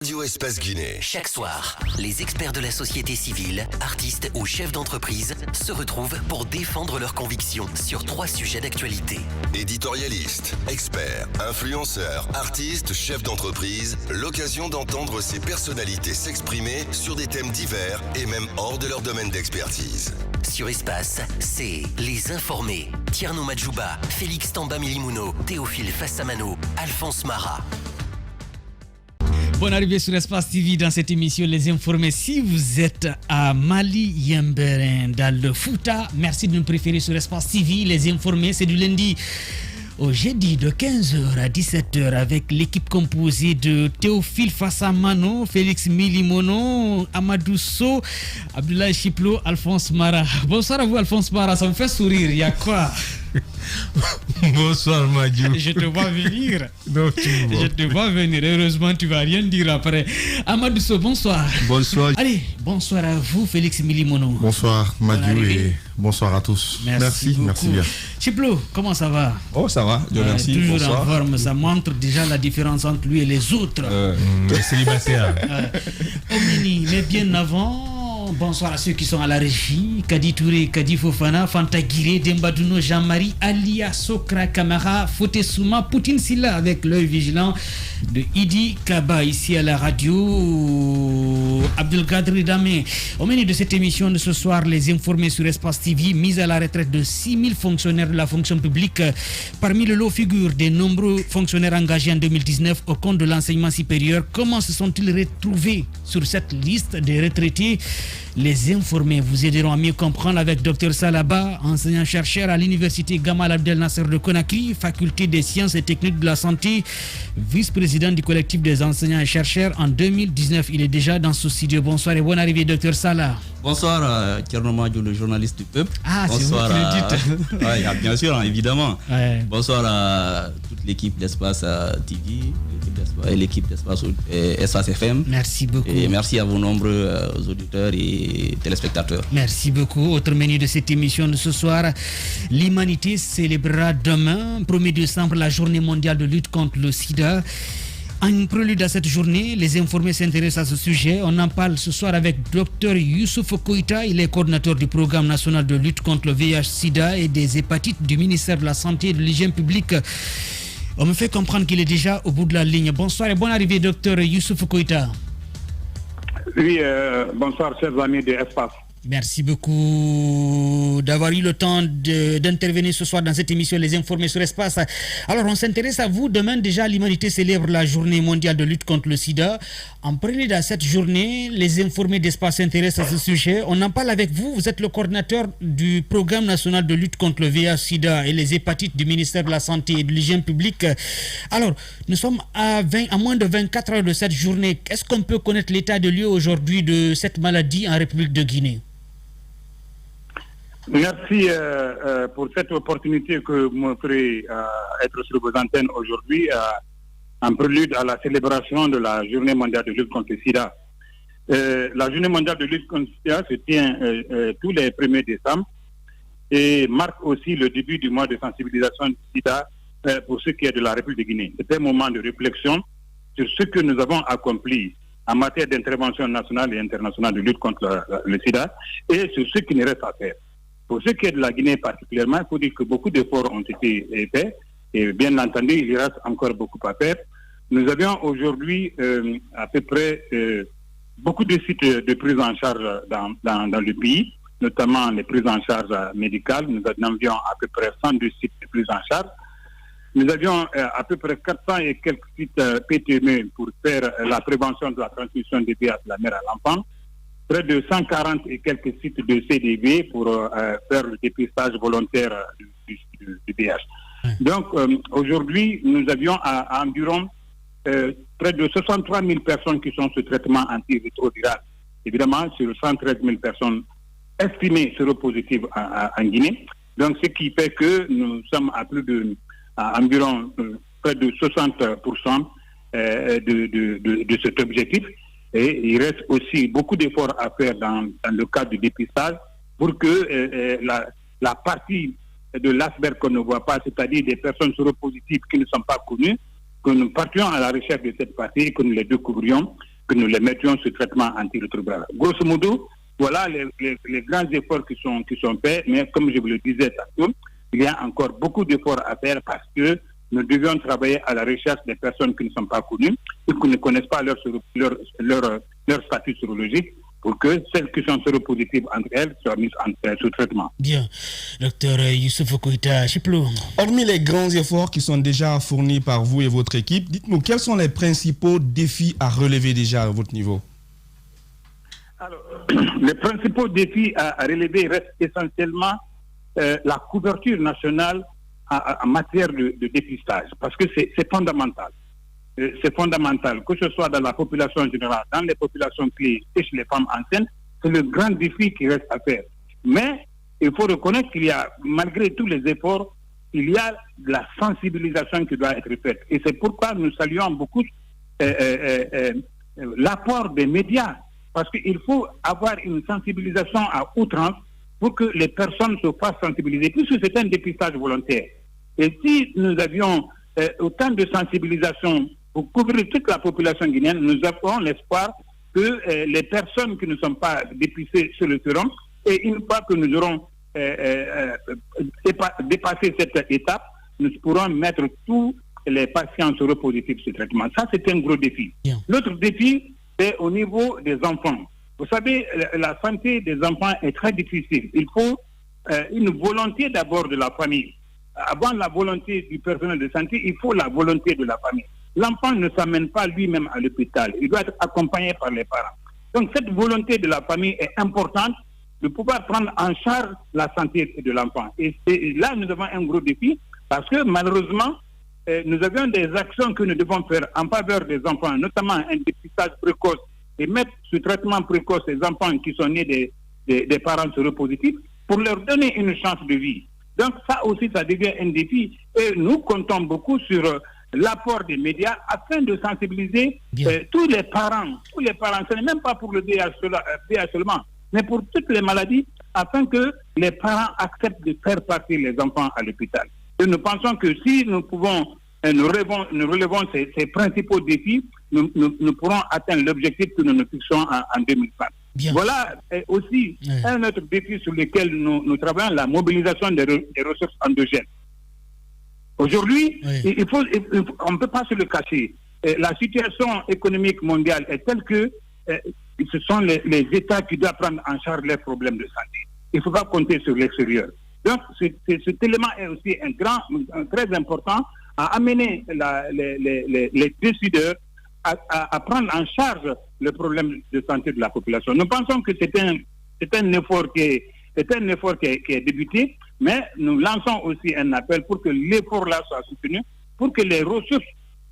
Radio Espace Guinée. Chaque soir, les experts de la société civile, artistes ou chefs d'entreprise se retrouvent pour défendre leurs convictions sur 3 sujets d'actualité. Éditorialistes, experts, influenceurs, artistes, chefs d'entreprise, l'occasion d'entendre ces personnalités s'exprimer sur des thèmes divers et même hors de leur domaine d'expertise. Sur Espace, c'est Les Informés. Tierno Madjouba, Félix Tamba Milimono, Théophile Fassamano, Alphonse Mara. Bonne arrivée sur Espace TV dans cette émission Les Informés. Si vous êtes à Mali Yemberen dans le Fouta, merci de nous préférer sur Espace TV. Les Informés, c'est du lundi au jeudi de 15h à 17h avec l'équipe composée de Théophile Fassamano, Félix Milimono, Amadou So, Abdoulaye Chiplo, Alphonse Mara. Bonsoir à vous Alphonse Mara, ça me fait sourire, il y a quoi? Bonsoir Madjou. Je te vois venir. Non, je te vois venir. Heureusement, tu vas rien dire après. Amadou So, bonsoir. Bonsoir. Allez, bonsoir à vous, Félix Milimono. Bonsoir Madjou et bonsoir à tous. Merci bien. Chiplo, comment ça va? Oh, ça va, Dieu merci. Toujours bonsoir. en forme, ça montre déjà la différence entre lui et les autres. Célibataire. Omini, mais bien avant. Bonsoir à ceux qui sont à la régie. Kadi Touré, Kadi Fofana, Fanta Guiré, Dembadouno, Jean-Marie, Alia, Sokra, Kamara, Fote Souma, Poutine Silla avec l'œil vigilant de Idi Kaba ici à la radio. Abdelkader Damé. Au menu de cette émission de ce soir, les informés sur Espace TV, mise à la retraite de 6000 fonctionnaires de la fonction publique. Parmi le lot figure des nombreux fonctionnaires engagés en 2019 au compte de l'enseignement supérieur. Comment se sont-ils retrouvés sur cette liste des retraités? Les informés vous aideront à mieux comprendre avec Dr Salaba, enseignant-chercheur à l'université Gamal Abdel Nasser de Conakry, faculté des sciences et techniques de la santé, vice-président du collectif des enseignants et chercheurs en 2019. Il est déjà dans ce studio. Bonsoir et bonne arrivée, Dr Salah. Bonsoir, Tierno Madjou, le journaliste du peuple. Ah, bonsoir, c'est vous qui le dites. Ouais, bien sûr, évidemment. Ouais. Bonsoir à toute l'équipe d'Espace TV, l'équipe d'Espace Espace FM. Merci beaucoup. Et merci à vos nombreux auditeurs et téléspectateurs. Merci beaucoup. Autre menu de cette émission de ce soir, l'humanité célébrera demain, 1er décembre, la journée mondiale de lutte contre le sida. En prélude à cette journée, les informés s'intéressent à ce sujet. On en parle ce soir avec Dr Youssouf Koïta. Il est coordinateur du programme national de lutte contre le VIH-Sida et des hépatites du ministère de la Santé et de l'Hygiène publique. On me fait comprendre qu'il est déjà au bout de la ligne. Bonsoir et bonne arrivée, Dr Youssouf Koïta. Oui, bonsoir, chers amis de Espace. Merci beaucoup d'avoir eu le temps d'intervenir ce soir dans cette émission Les Informés sur Espace. Alors, on s'intéresse à vous. Demain, déjà, l'humanité célèbre la journée mondiale de lutte contre le sida. En prélude à cette journée, Les Informés d'Espace s'intéressent à ce sujet. On en parle avec vous. Vous êtes le coordinateur du programme national de lutte contre le VIH-Sida et les hépatites du ministère de la Santé et de l'Hygiène publique. Alors, nous sommes à moins de 24 heures de cette journée. Est-ce qu'on peut connaître l'état de lieu aujourd'hui de cette maladie en République de Guinée? Merci pour cette opportunité que vous m'offrez être sur vos antennes aujourd'hui en prélude à la célébration de la Journée mondiale de lutte contre le sida. La Journée mondiale de lutte contre le sida se tient tous les 1er décembre et marque aussi le début du mois de sensibilisation du sida pour ce qui est de la République de Guinée. C'est un moment de réflexion sur ce que nous avons accompli en matière d'intervention nationale et internationale de lutte contre le sida et sur ce qui nous reste à faire. Pour ce qui est de la Guinée particulièrement, il faut dire que beaucoup d'efforts ont été faits et bien entendu, il reste encore beaucoup à faire. Nous avions aujourd'hui à peu près beaucoup de sites de prise en charge dans le pays, notamment les prises en charge médicales. Nous avions à peu près 102 sites de prise en charge. Nous avions à peu près 400 et quelques sites PTME pour faire la prévention de la transmission des VIH de la mère à l'enfant. Près de 140 et quelques sites de CDV pour faire le dépistage volontaire du VIH. Donc, aujourd'hui, nous avions à environ près de 63 000 personnes qui sont sous traitement antirétroviral. Évidemment, sur 113 000 personnes estimées séropositives en Guinée. Donc, ce qui fait que nous sommes à environ près de 60% de cet objectif. Et il reste aussi beaucoup d'efforts à faire dans le cadre du dépistage pour que la partie de l'iceberg qu'on ne voit pas, c'est-à-dire des personnes séropositives qui ne sont pas connues, que nous partions à la recherche de cette partie et que nous les découvrions que nous les mettions sous traitement antirétroviral. Grosso modo, voilà les grands efforts qui sont faits, mais comme je vous le disais tantôt, il y a encore beaucoup d'efforts à faire parce que nous devions travailler à la recherche des personnes qui ne sont pas connues et qui ne connaissent pas leur statut sérologique pour que celles qui sont séropositives entre elles soient mises sous traitement. Bien. Docteur Youssouf Koïta Chiplo. Hormis les grands efforts qui sont déjà fournis par vous et votre équipe, dites-nous quels sont les principaux défis à relever déjà à votre niveau? Alors, les principaux défis à relever restent essentiellement la couverture nationale en matière de dépistage, parce que c'est fondamental. C'est fondamental, que ce soit dans la population générale, dans les populations clés et chez les femmes enceintes, c'est le grand défi qui reste à faire. Mais il faut reconnaître qu'il y a, malgré tous les efforts, il y a de la sensibilisation qui doit être faite. Et c'est pourquoi nous saluons beaucoup l'apport des médias, parce qu'il faut avoir une sensibilisation à outrance pour que les personnes se fassent sensibiliser, puisque c'est un dépistage volontaire. Et si nous avions autant de sensibilisation pour couvrir toute la population guinéenne, nous avons l'espoir que les personnes qui ne sont pas dépistées se le feront. Et une fois que nous aurons dépassé cette étape, nous pourrons mettre tous les patients séropositifs sur traitement. Ça, c'est un gros défi. Bien. L'autre défi, c'est au niveau des enfants. Vous savez, la santé des enfants est très difficile. Il faut une volonté d'abord de la famille. Avant la volonté du personnel de santé, il faut la volonté de la famille. L'enfant ne s'amène pas lui-même à l'hôpital. Il doit être accompagné par les parents. Donc cette volonté de la famille est importante de pouvoir prendre en charge la santé de l'enfant. Et là, nous avons un gros défi parce que malheureusement, nous avions des actions que nous devons faire en faveur des enfants, notamment un dépistage précoce et mettre sous traitement précoce les enfants qui sont nés des parents séropositifs pour leur donner une chance de vie. Donc ça aussi, ça devient un défi. Et nous comptons beaucoup sur l'apport des médias afin de sensibiliser tous les parents. Ce n'est même pas pour le VIH seulement, mais pour toutes les maladies, afin que les parents acceptent de faire partir les enfants à l'hôpital. Et nous pensons que si nous pouvons, nous relevons ces principaux défis, nous pourrons atteindre l'objectif que nous nous fixons en 2020. Bien. Voilà aussi un autre défi sur lequel nous travaillons, la mobilisation des ressources endogènes. Aujourd'hui, on ne peut pas se le cacher. La situation économique mondiale est telle que ce sont les États qui doivent prendre en charge les problèmes de santé. Il ne faut pas compter sur l'extérieur. Donc, cet élément est aussi très important à amener les décideurs à prendre en charge le problème de santé de la population. Nous pensons que c'est un effort qui est débuté, mais nous lançons aussi un appel pour que l'effort-là soit soutenu, pour que les ressources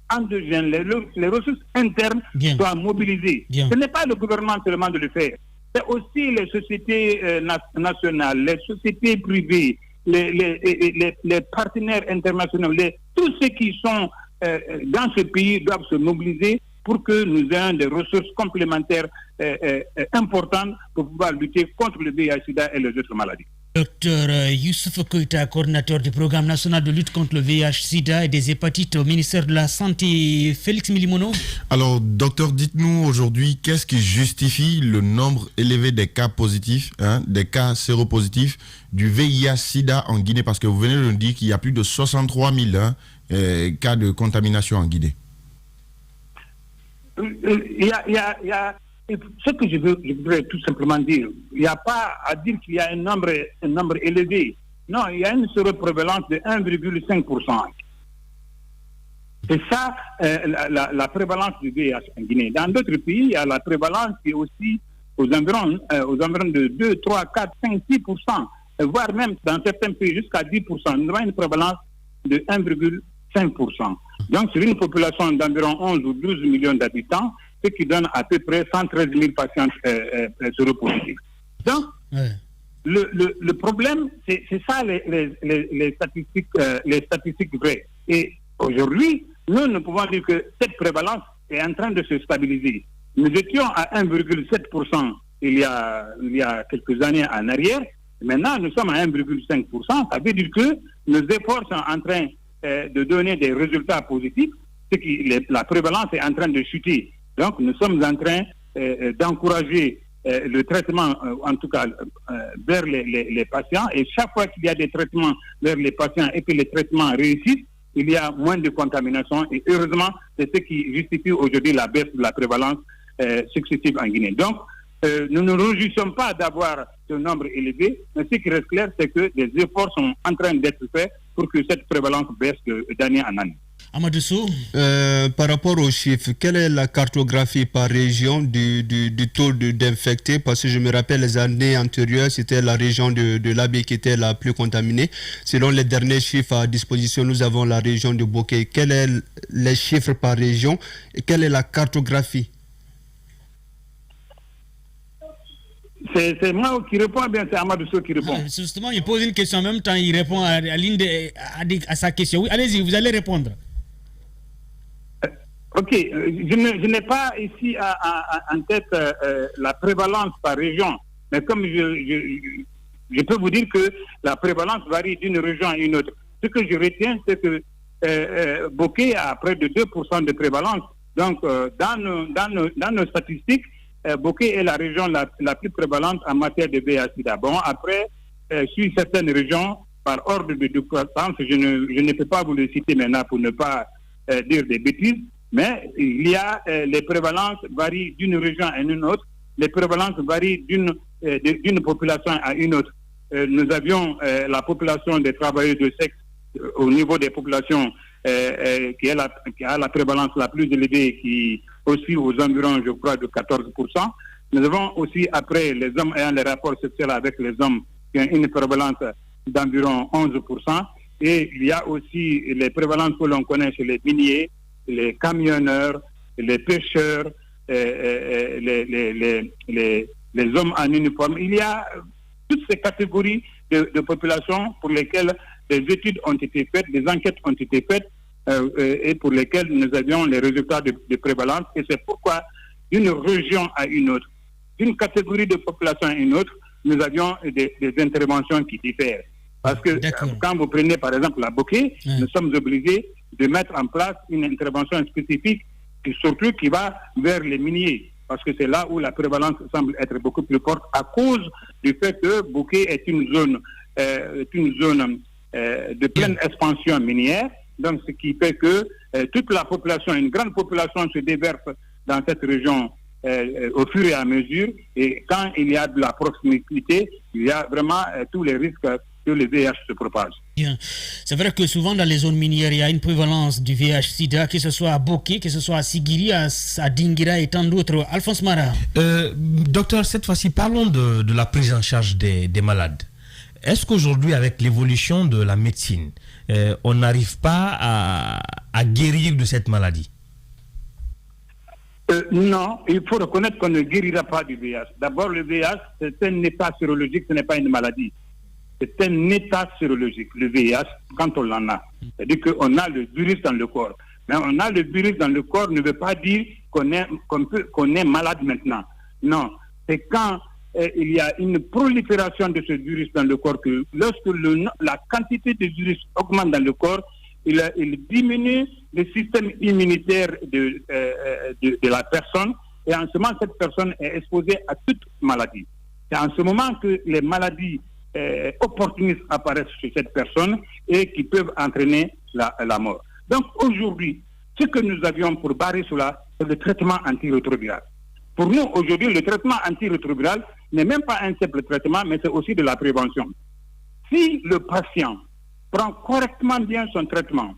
endogènes, les ressources internes soient mobilisées. Ce n'est pas le gouvernement seulement de le faire, c'est aussi les sociétés nationales, les sociétés privées, les partenaires internationaux, tous ceux qui sont dans ce pays doivent se mobiliser pour que nous ayons des ressources complémentaires importantes pour pouvoir lutter contre le VIH-Sida et les autres maladies. Docteur Youssouf Koïta, coordinateur du programme national de lutte contre le VIH-Sida et des hépatites au ministère de la Santé. Félix Milimono. Alors, docteur, dites-nous aujourd'hui, qu'est-ce qui justifie le nombre élevé des cas positifs, des cas séropositifs du VIH-Sida en Guinée? Parce que vous venez de nous dire qu'il y a plus de 63 000 cas de contamination en Guinée. Ce que je voudrais tout simplement dire, il n'y a pas à dire qu'il y a un nombre élevé. Non, il y a une surprévalence de 1,5%. C'est ça la prévalence du VIH en Guinée. Dans d'autres pays, il y a la prévalence qui est aussi aux environs de 2, 3, 4, 5, 6%, voire même dans certains pays jusqu'à 10%. Nous avons une prévalence de 1,5%. Donc, sur une population d'environ 11 ou 12 millions d'habitants, ce qui donne à peu près 113 000 patients séropositifs. Donc, le problème, c'est ça les statistiques vraies. Et aujourd'hui, nous pouvons dire que cette prévalence est en train de se stabiliser. Nous étions à 1,7% il y a quelques années en arrière. Maintenant, nous sommes à 1,5%. Ça veut dire que nos efforts sont en train de donner des résultats positifs. La prévalence est en train de chuter. Donc, nous sommes en train d'encourager le traitement, en tout cas, vers les patients. Et chaque fois qu'il y a des traitements vers les patients et que les traitements réussissent, il y a moins de contamination. Et heureusement, c'est ce qui justifie aujourd'hui la baisse de la prévalence successive en Guinée. Donc, nous ne nous réjouissons pas d'avoir ce nombre élevé, mais ce qui reste clair, c'est que des efforts sont en train d'être faits pour que cette prévalence baisse d'année en année. Amadou Sow, par rapport aux chiffres, quelle est la cartographie par région du taux d'infectés? Parce que je me rappelle les années antérieures, c'était la région de l'Abbé qui était la plus contaminée. Selon les derniers chiffres à disposition, nous avons la région de Boké. Quels sont les chiffres par région et quelle est la cartographie? C'est moi qui réponds, bien c'est Amadou Sow qui répond. Justement, il pose une question en même temps, il répond à sa question. Oui, allez-y, vous allez répondre. Ok, je n'ai pas ici en tête la prévalence par région, mais comme je peux vous dire que la prévalence varie d'une région à une autre. Ce que je retiens, c'est que Boké a près de 2% de prévalence. Donc, dans nos statistiques, Boké est la région la plus prévalente en matière de VIH-Sida. Bon, après, sur certaines régions, par ordre de croissance, je ne peux pas vous le citer maintenant pour ne pas dire des bêtises, mais il y a les prévalences varient d'une région à une autre, les prévalences varient d'une population à une autre. Nous avions la population des travailleurs de sexe au niveau des populations qui a la prévalence la plus élevée, qui aussi aux environs, je crois, de 14%. Nous avons aussi, après, les hommes ayant les rapports sexuels avec les hommes, qui ont une prévalence d'environ 11%. Et il y a aussi les prévalences que l'on connaît chez les miniers, les camionneurs, les pêcheurs, les hommes en uniforme. Il y a toutes ces catégories de population pour lesquelles des études ont été faites, des enquêtes ont été faites et pour lesquelles nous avions les résultats de prévalence. Et c'est pourquoi d'une région à une autre, d'une catégorie de population à une autre, nous avions des interventions qui diffèrent. Parce que quand vous prenez par exemple la Boké, nous sommes obligés de mettre en place une intervention spécifique, surtout qui va vers les miniers, parce que c'est là où la prévalence semble être beaucoup plus forte à cause du fait que Boké est une zone de pleine expansion minière. Donc, ce qui fait que toute la population, une grande population se déverse dans cette région au fur et à mesure. Et quand il y a de la proximité, il y a vraiment tous les risques que le VIH se propage. Bien. C'est vrai que souvent dans les zones minières, il y a une prévalence du VIH-Sida, que ce soit à Boké, que ce soit à Sigiri, à Dinguira et tant d'autres. Alphonse Mara. Docteur, cette fois-ci, parlons de la prise en charge des malades. Est-ce qu'aujourd'hui, avec l'évolution de la médecine, on n'arrive pas à guérir de cette maladie? Non, il faut reconnaître qu'on ne guérira pas du VIH. D'abord, le VIH, c'est un état sérologique, ce n'est pas une maladie. C'est un état sérologique, le VIH, quand on l'en a. C'est-à-dire qu'on a le virus dans le corps. Mais on a le virus dans le corps ne veut pas dire qu'on est malade maintenant. Non, c'est quand il y a une prolifération de ce virus dans le corps que lorsque la quantité de virus augmente dans le corps, il diminue le système immunitaire de la personne et en ce moment, cette personne est exposée à toute maladie. C'est en ce moment que les maladies opportunistes apparaissent chez cette personne et qui peuvent entraîner la mort. Donc aujourd'hui, ce que nous avions pour barrer cela, c'est le traitement antirétroviral. Pour nous, aujourd'hui, le traitement antirétroviral n'est même pas un simple traitement, mais c'est aussi de la prévention. Si le patient prend correctement bien son traitement,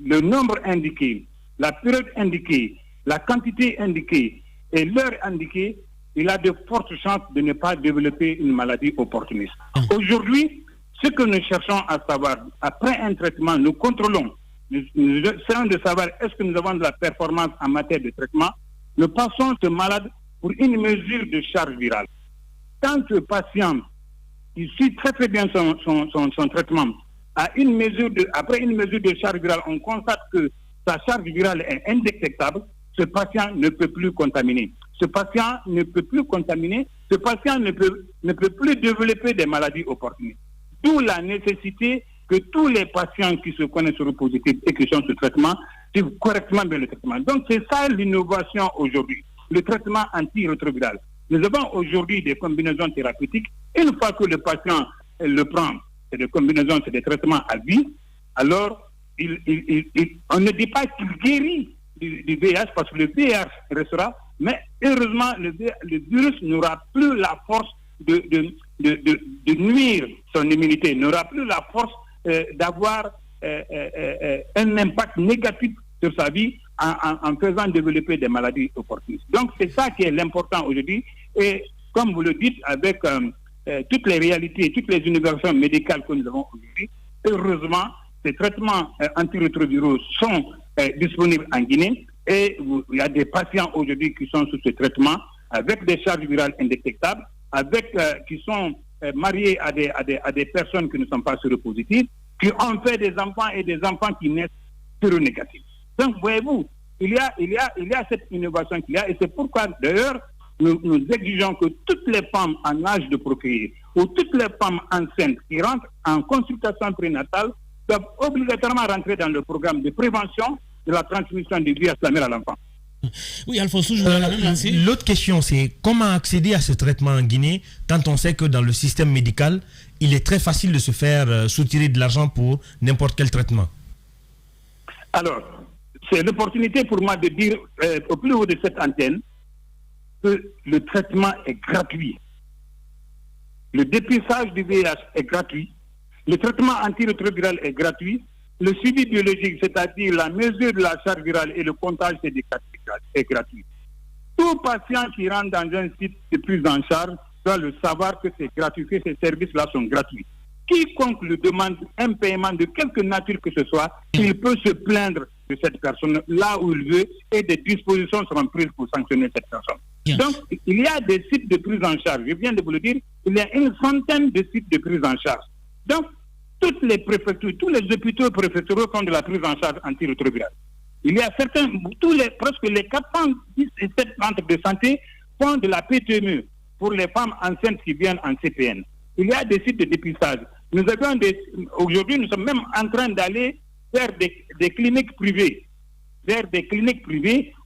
le nombre indiqué, la période indiquée, la quantité indiquée et l'heure indiquée, il a de fortes chances de ne pas développer une maladie opportuniste. Aujourd'hui, ce que nous cherchons à savoir, après un traitement, nous contrôlons, nous essayons de savoir est-ce que nous avons de la performance en matière de traitement. Nous passons ce malade pour une mesure de charge virale. Quand le patient il suit très très bien son traitement, après une mesure de charge virale, on constate que sa charge virale est indétectable, ce patient ne peut plus contaminer. Ce patient ne peut plus contaminer, ce patient ne peut plus développer des maladies opportunistes. D'où la nécessité que tous les patients qui se connaissent séropositifs et qui sont sous traitement suivre correctement le traitement. Donc c'est ça l'innovation aujourd'hui, le traitement antirétroviral. Nous avons aujourd'hui des combinaisons thérapeutiques. Une fois que le patient le prend, c'est des combinaisons, c'est des traitements à vie, alors on ne dit pas qu'il guérit du VIH parce que le VIH restera, mais heureusement le virus n'aura plus la force de nuire son immunité, n'aura plus la force d'avoir un impact négatif sur sa vie en faisant développer des maladies opportunistes. Donc c'est ça qui est l'important aujourd'hui. Et comme vous le dites, avec toutes les réalités, toutes les innovations médicales que nous avons aujourd'hui, heureusement, ces traitements antirétroviraux sont disponibles en Guinée et il y a des patients aujourd'hui qui sont sous ce traitement avec des charges virales indétectables, qui sont mariés à des personnes qui ne sont pas séropositives, qui ont fait des enfants et des enfants qui naissent séronégatifs. Donc, voyez-vous, il y a cette innovation qu'il y a, et c'est pourquoi, d'ailleurs, nous exigeons que toutes les femmes en âge de procréer ou toutes les femmes enceintes qui rentrent en consultation prénatale doivent obligatoirement rentrer dans le programme de prévention de la transmission du virus de la mère à l'enfant. Oui, Alphonse, je voulais la même lancer. L'autre question, c'est comment accéder à ce traitement en Guinée quand on sait que dans le système médical, il est très facile de se faire soutirer de l'argent pour n'importe quel traitement? Alors, c'est l'opportunité pour moi de dire au plus haut de cette antenne que le traitement est gratuit. Le dépistage du VIH est gratuit. Le traitement antirétroviral est gratuit. Le suivi biologique, c'est-à-dire la mesure de la charge virale et le comptage est gratuit. Tout patient qui rentre dans un site de prise en charge doit le savoir que c'est gratuit, que ces services-là sont gratuits. Quiconque lui demande un paiement de quelque nature que ce soit, il peut se plaindre de cette personne là où il veut et des dispositions seront prises pour sanctionner cette personne. Bien. Donc, il y a des sites de prise en charge. Je viens de vous le dire, il y a une centaine de sites de prise en charge. Donc, toutes les préfectures, tous les hôpitaux préfectoraux font de la prise en charge antirétrovirale. Il y a certains, presque les 417 centres de santé font de la PTME pour les femmes enceintes qui viennent en CPN. Il y a des sites de dépistage. Aujourd'hui, nous sommes même en train d'aller vers des cliniques privées,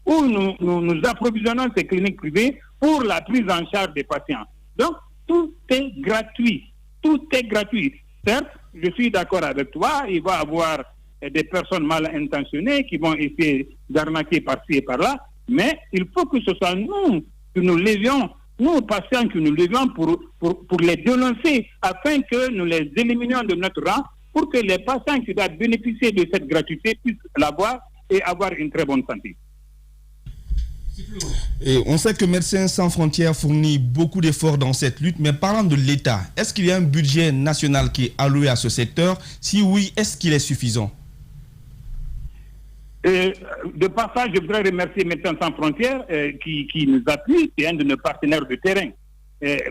où nous approvisionnons ces cliniques privées pour la prise en charge des patients. Donc, tout est gratuit. Tout est gratuit. Certes, je suis d'accord avec toi, il va y avoir des personnes mal intentionnées qui vont essayer d'arnaquer par-ci et par-là, mais il faut que ce soit nous que nous levions, nous patients que nous levions pour les dénoncer, afin que nous les éliminions de notre rang, pour que les patients qui doivent bénéficier de cette gratuité puissent l'avoir et avoir une très bonne santé. Et on sait que Médecins Sans Frontières fournit beaucoup d'efforts dans cette lutte, mais parlant de l'État, est-ce qu'il y a un budget national qui est alloué à ce secteur? Si oui, est-ce qu'il est suffisant? De passage, je voudrais remercier Médecins Sans Frontières qui nous appuie, c'est un de nos partenaires de terrain.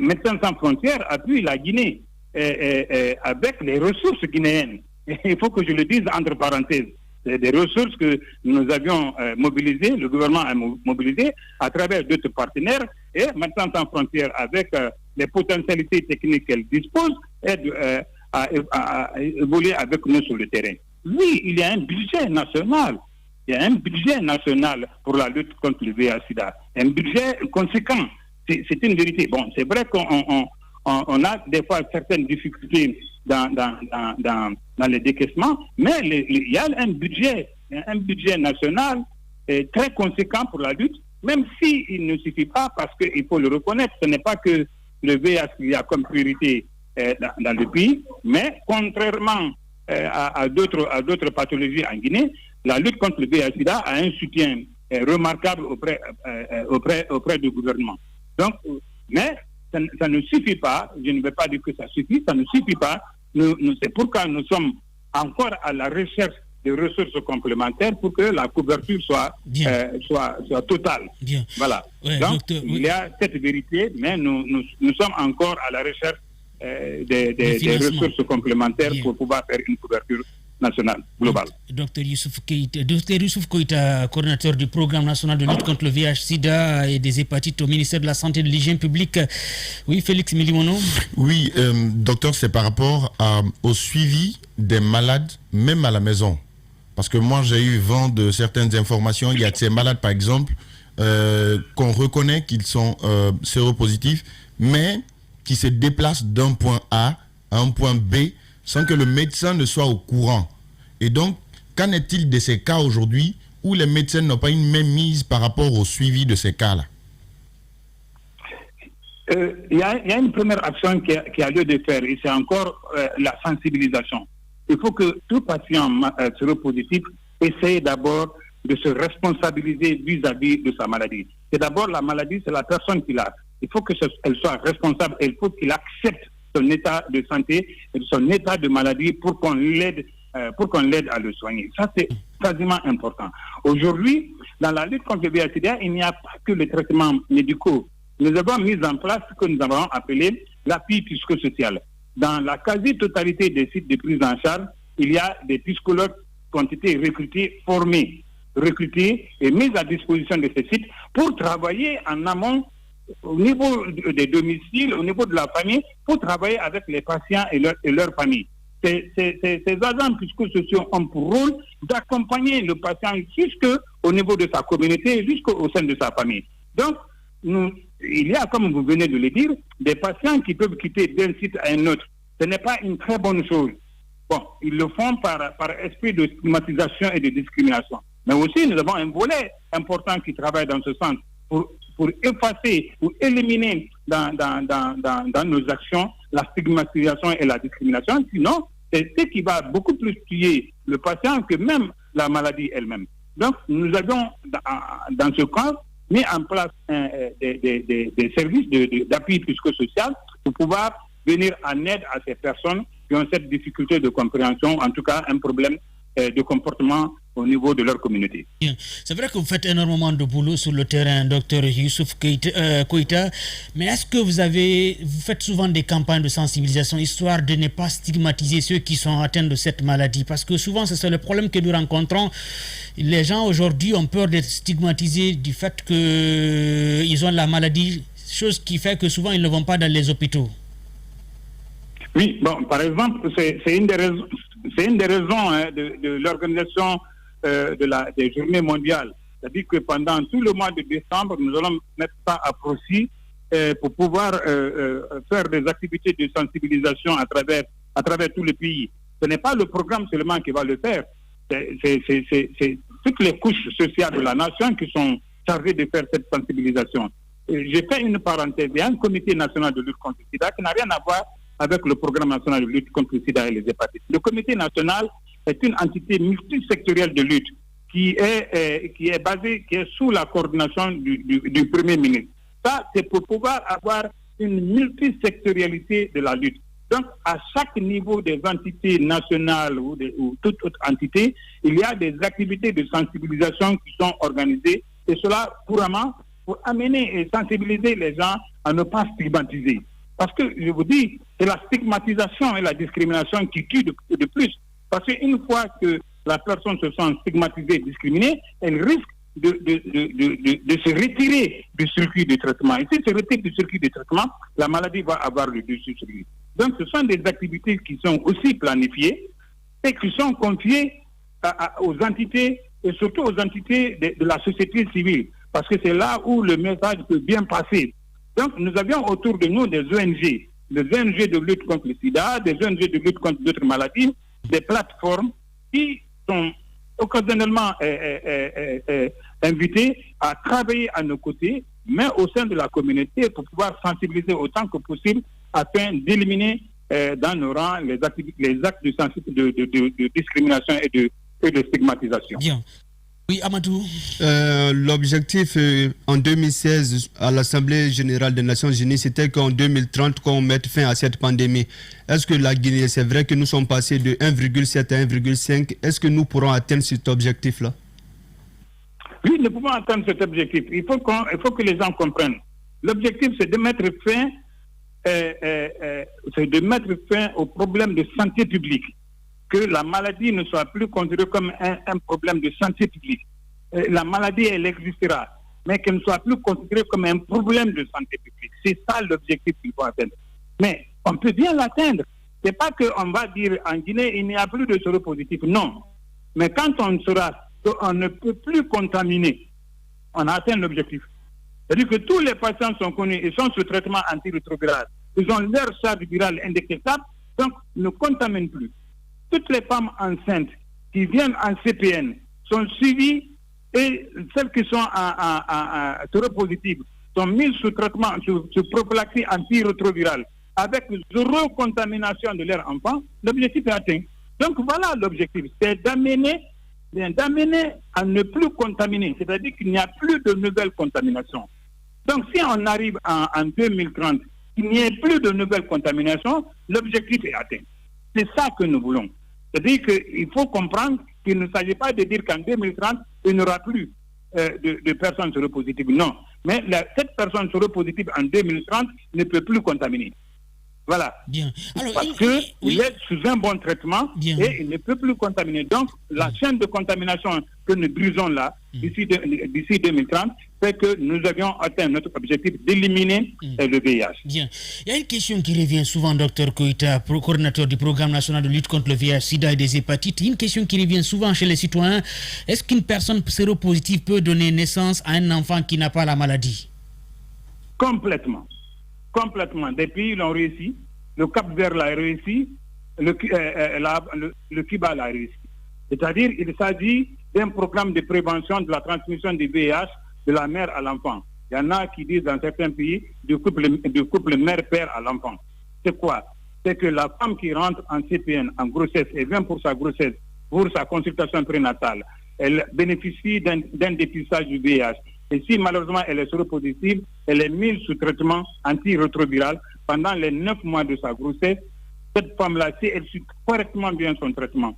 Médecins Sans Frontières appuie la Guinée avec les ressources guinéennes. Il faut que je le dise entre parenthèses. Des ressources que nous avions mobilisées, le gouvernement a mobilisées à travers d'autres partenaires, et Médecins Sans Frontières, avec les potentialités techniques qu'elle dispose, aide à évoluer avec nous sur le terrain. Oui, il y a un budget national. Il y a un budget national pour la lutte contre le VIH-Sida. Un budget conséquent. C'est une vérité. Bon, c'est vrai qu'on a des fois certaines difficultés dans les décaissements, mais il y a un budget national très conséquent pour la lutte, même s'il ne suffit pas, parce qu'il faut le reconnaître, ce n'est pas que le VIH qu'il y a comme priorité dans le pays, mais contrairement à d'autres pathologies en Guinée, la lutte contre le VIH-Sida a un soutien remarquable auprès du gouvernement. Donc, mais ça ne suffit pas, je ne vais pas dire que ça suffit, ça ne suffit pas. C'est pourquoi nous sommes encore à la recherche de ressources complémentaires pour que la couverture soit totale. Bien. Voilà. Ouais, donc, docteur, il y a cette vérité, mais nous sommes encore à la recherche des ressources complémentaires pour pouvoir faire une couverture nationale, globale. Docteur Youssouf Koïta, coordinateur du programme national de lutte contre le VIH-Sida et des hépatites au ministère de la Santé et de l'Hygiène publique. Oui, Félix Milimono. Oui, docteur, c'est par rapport au suivi des malades, même à la maison. Parce que moi, j'ai eu vent de certaines informations. Il y a de ces malades, par exemple, qu'on reconnaît qu'ils sont séropositifs, mais qui se déplacent d'un point A à un point B sans que le médecin ne soit au courant. Et donc, qu'en est-il de ces cas aujourd'hui où les médecins n'ont pas une même mise par rapport au suivi de ces cas-là? Il y a une première action qui a lieu de faire, et c'est encore la sensibilisation. Il faut que tout patient séropositif essaye d'abord de se responsabiliser vis-à-vis de sa maladie. C'est d'abord la maladie, c'est la personne qui l'a. Il faut qu'elle soit responsable et il faut qu'il accepte son état de santé et son état de maladie pour qu'on l'aide à le soigner. Ça, c'est quasiment important. Aujourd'hui, dans la lutte contre le VIH-Sida, il n'y a pas que les traitements médicaux. Nous avons mis en place ce que nous avons appelé l'appui psychosocial. Dans la quasi-totalité des sites de prise en charge, il y a des psychologues qui ont été recrutés, formés, recrutés et mis à disposition de ces sites pour travailler en amont au niveau des domiciles, au niveau de la famille, pour travailler avec les patients et leurs familles. Ces agents psychosociaux ont pour rôle d'accompagner le patient jusqu'au niveau de sa communauté, jusqu'au sein de sa famille. Donc, il y a, comme vous venez de le dire, des patients qui peuvent quitter d'un site à un autre. Ce n'est pas une très bonne chose. Bon, ils le font par esprit de stigmatisation et de discrimination. Mais aussi, nous avons un volet important qui travaille dans ce sens pour effacer ou éliminer dans nos actions la stigmatisation et la discrimination. Sinon, c'est ce qui va beaucoup plus tuer le patient que même la maladie elle-même. Donc, nous avons, dans ce cas, mis en place des services d'appui psychosocial pour pouvoir venir en aide à ces personnes qui ont cette difficulté de compréhension, en tout cas un problème de comportement au niveau de leur communauté. C'est vrai que vous faites énormément de boulot sur le terrain, Dr Youssouf Koïta, mais est-ce que vous faites souvent des campagnes de sensibilisation histoire de ne pas stigmatiser ceux qui sont atteints de cette maladie? Parce que souvent, c'est le problème que nous rencontrons. Les gens aujourd'hui ont peur d'être stigmatisés du fait qu'ils ont la maladie, chose qui fait que souvent ils ne vont pas dans les hôpitaux. Oui, bon, par exemple, c'est une des raisons, de l'organisation des journées mondiales. C'est-à-dire que pendant tout le mois de décembre, nous allons mettre ça à profit pour pouvoir faire des activités de sensibilisation à travers tout le pays. Ce n'est pas le programme seulement qui va le faire. C'est toutes les couches sociales de la nation qui sont chargées de faire cette sensibilisation. J'ai fait une parenthèse. Il y a un comité national de lutte contre le sida qui n'a rien à voir avec le programme national de lutte contre le sida et les hépatites. Le comité national est une entité multisectorielle de lutte qui est sous la coordination du Premier ministre. Ça, c'est pour pouvoir avoir une multisectorialité de la lutte. Donc, à chaque niveau des entités nationales ou toute autre entité, il y a des activités de sensibilisation qui sont organisées, et cela couramment pour amener et sensibiliser les gens à ne pas stigmatiser. Parce que, je vous dis, c'est la stigmatisation et la discrimination qui tuent de plus. Parce qu'une fois que la personne se sent stigmatisée et discriminée, elle risque de se retirer du circuit de traitement. Et si se retire du circuit de traitement, la maladie va avoir le dessus sur lui. Donc, ce sont des activités qui sont aussi planifiées et qui sont confiées aux entités, et surtout aux entités de la société civile. Parce que c'est là où le message peut bien passer. Donc, nous avions autour de nous des ONG de lutte contre le sida, des ONG de lutte contre d'autres maladies, des plateformes qui sont occasionnellement invitées à travailler à nos côtés, mais au sein de la communauté pour pouvoir sensibiliser autant que possible afin d'éliminer dans nos rangs les actes de discrimination et de stigmatisation. Bien. Oui, Amadou. L'objectif en 2016 à l'Assemblée générale des Nations Unies, c'était qu'en 2030, qu'on mette fin à cette pandémie. Est-ce que la Guinée, c'est vrai que nous sommes passés de 1,7 à 1,5, est-ce que nous pourrons atteindre cet objectif-là? Oui, nous pouvons atteindre cet objectif. Il faut que les gens comprennent. L'objectif, c'est de mettre fin aux problèmes de santé publique. Que la maladie ne soit plus considérée comme un problème de santé publique. La maladie, elle existera, mais qu'elle ne soit plus considérée comme un problème de santé publique. C'est ça l'objectif qu'il faut atteindre. Mais on peut bien l'atteindre. Ce n'est pas qu'on va dire en Guinée, il n'y a plus de séropositifs. Non. Mais quand on ne peut plus contaminer, on a atteint l'objectif. C'est-à-dire que tous les patients sont connus et sont sous traitement antirétroviral. Ils ont leur charge virale indétectable, donc ne contaminent plus. Toutes les femmes enceintes qui viennent en CPN sont suivies et celles qui sont en séropositives sont mises sous traitement, sous prophylaxie antirétrovirale avec zéro contamination de leurs enfants. L'objectif est atteint. Donc voilà l'objectif, c'est d'amener à ne plus contaminer, c'est-à-dire qu'il n'y a plus de nouvelles contaminations. Donc si on arrive en 2030, qu'il n'y ait plus de nouvelles contaminations, l'objectif est atteint. C'est ça que nous voulons. C'est-à-dire qu'il faut comprendre qu'il ne s'agit pas de dire qu'en 2030, il n'y aura plus de personnes séropositives. Non. Mais cette personne séropositive en 2030 ne peut plus contaminer. Voilà. Bien. Alors, parce qu'il est sous un bon traitement et il ne peut plus contaminer. Donc, la chaîne de contamination que nous brisons là, d'ici 2030, fait que nous avions atteint notre objectif d'éliminer le VIH. Bien. Il y a une question qui revient souvent, Dr Koita, coordinateur du programme national de lutte contre le VIH, SIDA et des hépatites. Une question qui revient souvent chez les citoyens. Est-ce qu'une personne séropositive peut donner naissance à un enfant qui n'a pas la maladie? Complètement. Des pays l'ont réussi. Le Cap-Vert l'a réussi. Le Cuba l'a réussi. C'est-à-dire il s'agit d'un programme de prévention de la transmission du VIH de la mère à l'enfant. Il y en a qui disent dans certains pays du couple mère-père à l'enfant. C'est quoi? C'est que la femme qui rentre en CPN, en grossesse, et vient pour sa grossesse, pour sa consultation prénatale, elle bénéficie d'un dépistage du VIH. Et si malheureusement elle est séropositive, elle est mise sous traitement antirétroviral pendant les 9 mois de sa grossesse. Cette femme-là, si elle suit correctement bien son traitement,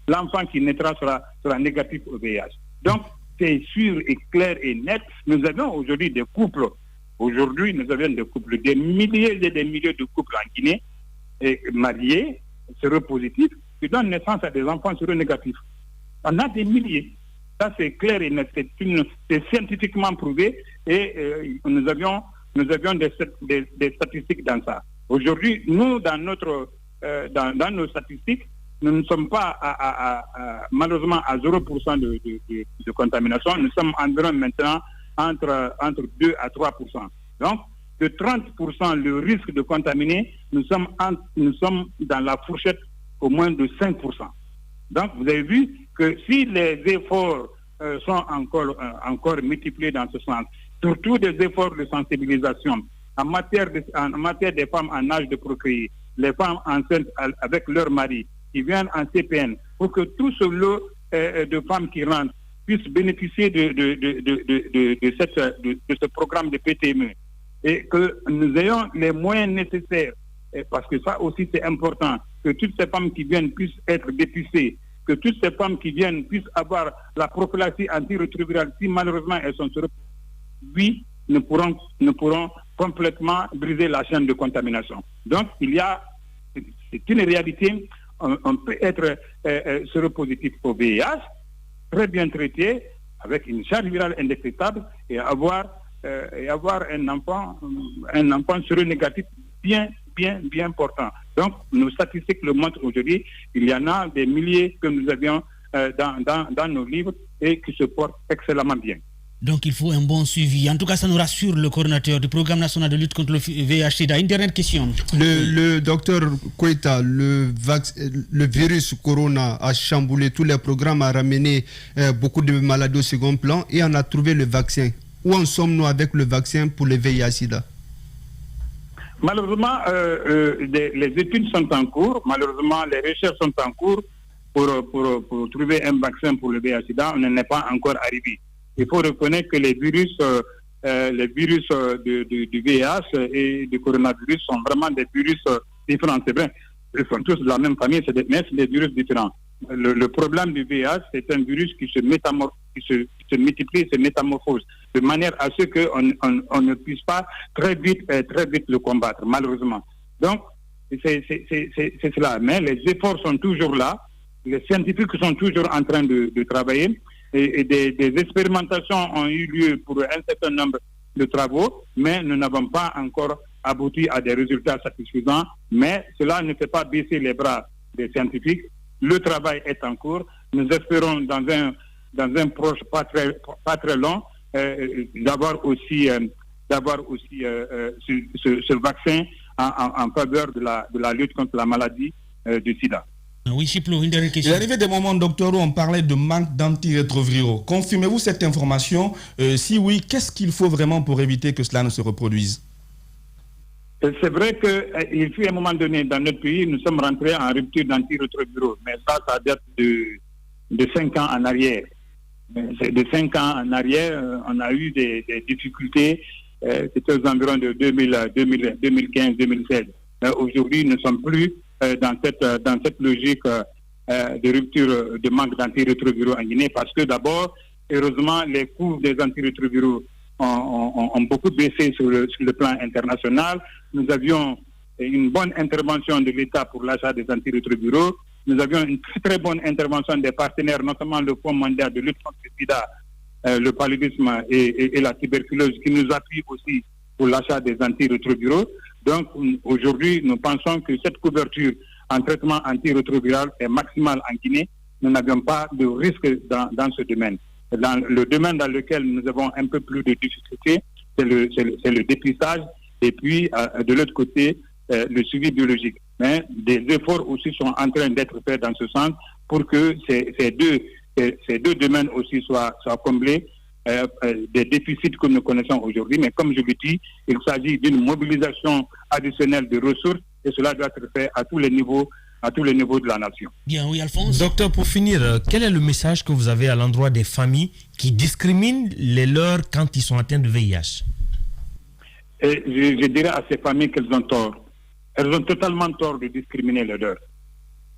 l'enfant qui naîtra sera négatif au VIH. Donc, c'est sûr et clair et net. Nous avons aujourd'hui des couples. Aujourd'hui, nous avons des couples, des milliers et des milliers de couples en Guinée, mariés, séropositifs, qui donnent naissance à des enfants séronégatifs. On a des milliers. Ça, c'est clair et net. C'est scientifiquement prouvé et nous avions des statistiques dans ça. Aujourd'hui, nous, dans nos statistiques, nous ne sommes pas malheureusement à 0% de contamination. Nous sommes environ maintenant entre 2 à 3%. Donc, de 30% le risque de contaminer, nous sommes dans la fourchette au moins de 5%. Donc, vous avez vu que si les efforts sont encore multipliés dans ce sens, surtout des efforts de sensibilisation en matière des femmes en âge de procréer, les femmes enceintes avec leur mari qui viennent en CPN, pour que tout ce lot de femmes qui rentrent puissent bénéficier de ce programme de PTME et que nous ayons les moyens nécessaires, parce que ça aussi c'est important, que toutes ces femmes qui viennent puissent être dépistées, que toutes ces femmes qui viennent puissent avoir la prophylaxie antirétrovirale si malheureusement elles sont sur oui, nous pourrons complètement briser la chaîne de contamination. Donc c'est une réalité, on peut être séropositif au VIH, très bien traité, avec une charge virale indétectable et avoir un enfant séronégatif bien portant. Donc, nos statistiques le montrent aujourd'hui. Il y en a des milliers que nous avions dans nos livres et qui se portent excellemment bien. Donc, il faut un bon suivi. En tout cas, ça nous rassure le coordinateur du programme national de lutte contre le VIH-Sida. Une dernière question. Le docteur Koita, le virus Corona a chamboulé tous les programmes, a ramené beaucoup de maladies au second plan et on a trouvé le vaccin. Où en sommes-nous avec le vaccin pour le VIH-Sida? Malheureusement, les études sont en cours. Malheureusement, les recherches sont en cours pour trouver un vaccin pour le VIH-Sida. On n'en est pas encore arrivé. Il faut reconnaître que les virus du VIH et du coronavirus sont vraiment des virus différents. C'est vrai, ils sont tous de la même famille, mais c'est des virus différents. Le problème du VIH, c'est un virus qui se multiplie, se métamorphose, de manière à ce qu'on ne puisse pas très vite le combattre, malheureusement. Donc, c'est cela. Mais les efforts sont toujours là. Les scientifiques sont toujours en train de travailler. Et des expérimentations ont eu lieu pour un certain nombre de travaux, mais nous n'avons pas encore abouti à des résultats satisfaisants. Mais cela ne fait pas baisser les bras des scientifiques. Le travail est en cours. Nous espérons dans un proche pas très long d'avoir aussi ce vaccin en faveur de la lutte contre la maladie du sida. Oui, Chiplo, une dernière question. Il est arrivé des moments, docteur, où on parlait de manque d'antirétroviraux. Confirmez-vous cette information? Si oui, qu'est-ce qu'il faut vraiment pour éviter que cela ne se reproduise? C'est vrai qu'il fut un moment donné dans notre pays, nous sommes rentrés en rupture d'antirétroviraux, mais ça date de 5 ans en arrière. De 5 ans en arrière, on a eu des difficultés, c'était aux environs de 2015-2016. Aujourd'hui, nous ne sommes plus dans cette logique de rupture, de manque d'antirétroviraux en Guinée, parce que d'abord, heureusement, les coûts des antirétroviraux ont beaucoup baissé sur le plan international. Nous avions une bonne intervention de l'État pour l'achat des antirétroviraux. Nous avions une très bonne intervention des partenaires, notamment le Fonds mondial de lutte contre le sida, le paludisme et la tuberculose, qui nous appuient aussi pour l'achat des antirétroviraux. Donc aujourd'hui, nous pensons que cette couverture en traitement antirétroviral est maximale en Guinée. Nous n'avions pas de risque dans ce domaine. Dans le domaine dans lequel nous avons un peu plus de difficultés, c'est le dépistage, et puis de l'autre côté, le suivi biologique. Mais des efforts aussi sont en train d'être faits dans ce sens pour que ces deux domaines aussi soient comblés. Des déficits que nous connaissons aujourd'hui, mais comme je le dis, il s'agit d'une mobilisation additionnelle de ressources et cela doit être fait à tous les niveaux de la nation. Bien, oui, Alphonse. Docteur, pour finir, quel est le message que vous avez à l'endroit des familles qui discriminent les leurs quand ils sont atteints de VIH? Je dirais à ces familles qu'elles ont tort. Elles ont totalement tort de discriminer les leurs.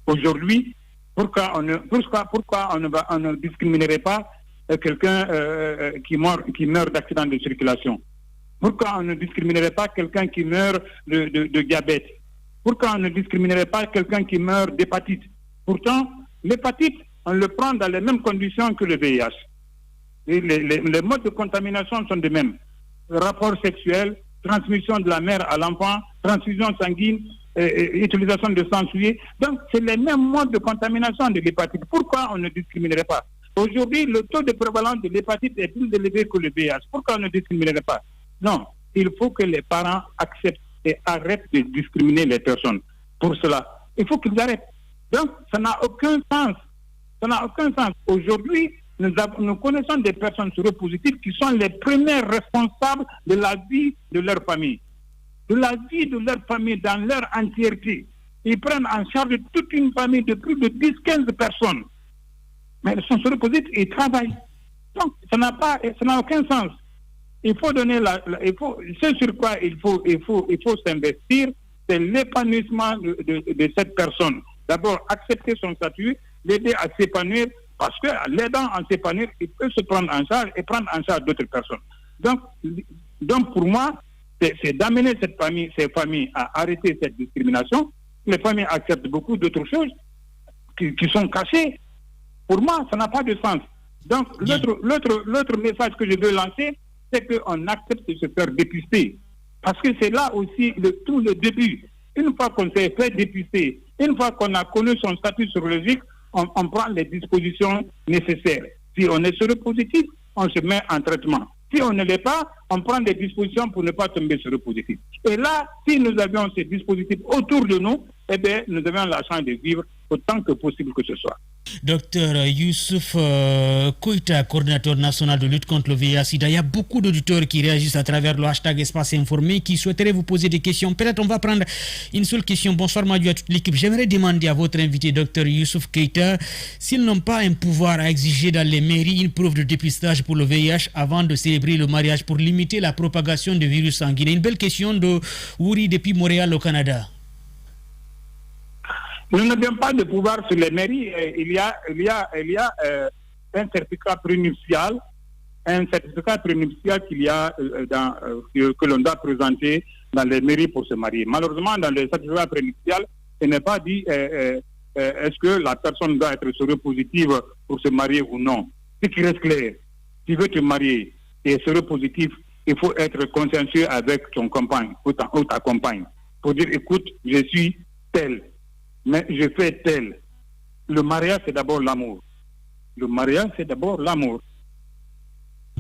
Aujourd'hui, pourquoi on ne discriminerait pas quelqu'un qui meurt d'accident de circulation? Pourquoi on ne discriminerait pas quelqu'un qui meurt de diabète? Pourquoi on ne discriminerait pas quelqu'un qui meurt d'hépatite? Pourtant, l'hépatite, on le prend dans les mêmes conditions que le VIH. Et les modes de contamination sont les mêmes. Rapport sexuel, transmission de la mère à l'enfant, transfusion sanguine, utilisation de sang souillé. Donc, c'est les mêmes modes de contamination de l'hépatite. Pourquoi on ne discriminerait pas? Aujourd'hui, le taux de prévalence de l'hépatite est plus élevé que le VIH. Pourquoi on ne discriminerait pas? Non, il faut que les parents acceptent et arrêtent de discriminer les personnes. Pour cela, il faut qu'ils arrêtent. Donc, ça n'a aucun sens. Ça n'a aucun sens. Aujourd'hui, nous connaissons des personnes séropositives qui sont les premières responsables de la vie de leur famille. De la vie de leur famille dans leur entièreté. Ils prennent en charge toute une famille de plus de 10-15 personnes. Mais elles sont séropositives et ils travaillent. Donc, ça n'a aucun sens. Il faut donner ce sur quoi il faut s'investir, c'est l'épanouissement de cette personne. D'abord, accepter son statut, l'aider à s'épanouir, parce que l'aidant à s'épanouir, il peut se prendre en charge et prendre en charge d'autres personnes. Donc pour moi, c'est d'amener ces familles à arrêter cette discrimination. Les familles acceptent beaucoup d'autres choses qui sont cachées. Pour moi, ça n'a pas de sens. Donc l'autre message que je veux lancer, c'est qu'on accepte de se faire dépister. Parce que c'est là aussi tout le début. Une fois qu'on s'est fait dépister, une fois qu'on a connu son statut sérologique, on prend les dispositions nécessaires. Si on est séropositif, on se met en traitement. Si on ne l'est pas, on prend des dispositions pour ne pas tomber séropositif. Et là, si nous avions ces dispositifs autour de nous, eh bien, nous avons la chance de vivre autant que possible que ce soit. Docteur Youssouf Koïta, coordinateur national de lutte contre le VIH-Sida, il y a beaucoup d'auditeurs qui réagissent à travers le hashtag Espace Informé qui souhaiteraient vous poser des questions. Peut-être on va prendre une seule question. Bonsoir Madiou à toute l'équipe. J'aimerais demander à votre invité, docteur Youssouf Koïta, s'ils n'ont pas un pouvoir à exiger dans les mairies une preuve de dépistage pour le VIH avant de célébrer le mariage pour limiter la propagation du virus en Guinée. Une belle question de Wouri depuis Montréal au Canada. Nous n'avons pas de pouvoir sur les mairies. Il y a un certificat prénuptial, qu'il y a que l'on doit présenter dans les mairies pour se marier. Malheureusement, dans le certificat prénuptial, il n'est pas dit est-ce que la personne doit être séropositive pour se marier ou non. Ce qui reste clair, si tu veux te marier et être séropositif, il faut être consciencieux avec ton compagne ou ta compagne pour dire écoute, je suis tel. Mais je fais tel. le mariage, c'est d'abord l'amour. Le mariage, c'est d'abord l'amour.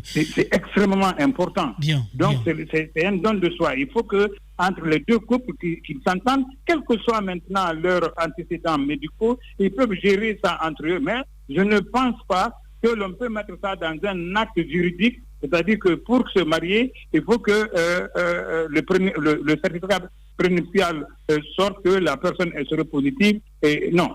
C'est extrêmement important. Donc, c'est un don de soi. Il faut que entre les deux couples qui s'entendent, quels que soient maintenant leurs antécédents médicaux, ils peuvent gérer ça entre eux. Mais je ne pense pas que l'on peut mettre ça dans un acte juridique. C'est-à-dire que pour se marier, il faut que le certificat prénuptial sorte que la personne est séropositive. Et non,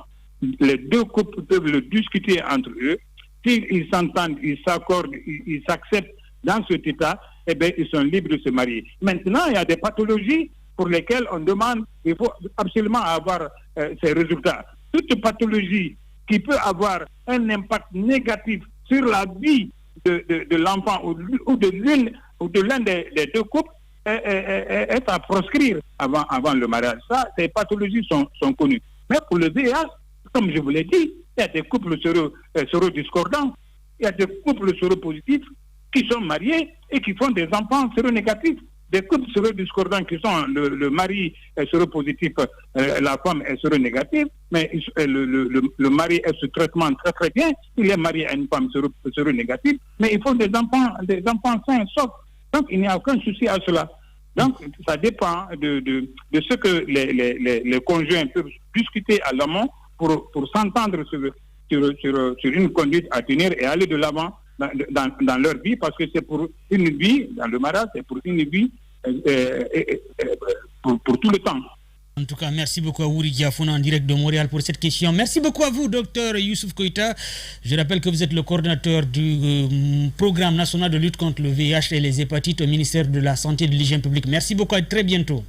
les deux couples peuvent le discuter entre eux. S'ils s'entendent, ils s'accordent, ils s'acceptent dans cet état, eh bien, ils sont libres de se marier. Maintenant, il y a des pathologies pour lesquelles on demande, il faut absolument avoir ces résultats. Toute pathologie qui peut avoir un impact négatif sur la vie de l'enfant ou de l'un des deux couples est à proscrire avant le mariage. Ça, ces pathologies sont connues. Mais pour le VIH, comme je vous l'ai dit, il y a des couples sérodiscordants, il y a des couples séropositifs qui sont mariés et qui font des enfants séronégatifs. Des couples sérodiscordants qui sont le mari est séropositif, la femme est séronégative, mais le mari est sous traitement très très bien, il est marié à une femme séronégative, mais ils font des enfants sains, saufs. Donc il n'y a aucun souci à cela. Donc ça dépend de ce que les conjoints peuvent discuter à l'amont pour s'entendre sur une conduite à tenir et aller de l'avant dans leur vie, parce que c'est pour une vie, dans le mariage, c'est pour une vie pour tout le temps. En tout cas, merci beaucoup à Wuri Diafouna en direct de Montréal pour cette question. Merci beaucoup à vous, docteur Youssouf Koïta. Je rappelle que vous êtes le coordinateur du programme national de lutte contre le VIH et les hépatites au ministère de la Santé et de l'Hygiène publique. Merci beaucoup, à très bientôt.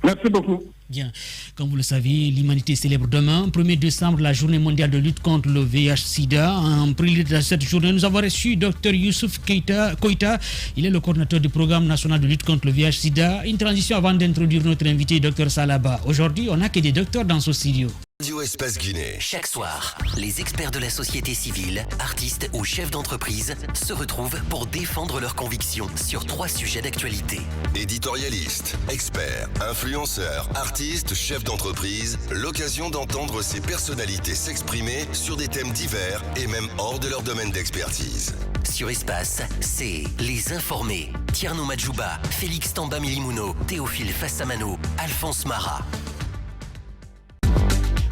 Merci beaucoup. Bien, comme vous le savez, l'humanité célèbre demain, 1er décembre, la journée mondiale de lutte contre le VIH-Sida. En prélude de cette journée, nous avons reçu Dr Youssouf Koïta. Il est le coordinateur du programme national de lutte contre le VIH-Sida. Une transition avant d'introduire notre invité, Dr Salaba. Aujourd'hui, on n'a que des docteurs dans ce studio. Radio Espace Guinée. Chaque soir, les experts de la société civile, artistes ou chefs d'entreprise se retrouvent pour défendre leurs convictions sur 3 sujets d'actualité. Éditorialistes, experts, influenceurs, artistes, chefs d'entreprise, l'occasion d'entendre ces personnalités s'exprimer sur des thèmes divers et même hors de leur domaine d'expertise. Sur Espace, c'est Les Informés. Tierno Madjouba, Félix Tamba Milimouno, Théophile Fassamano, Alphonse Mara.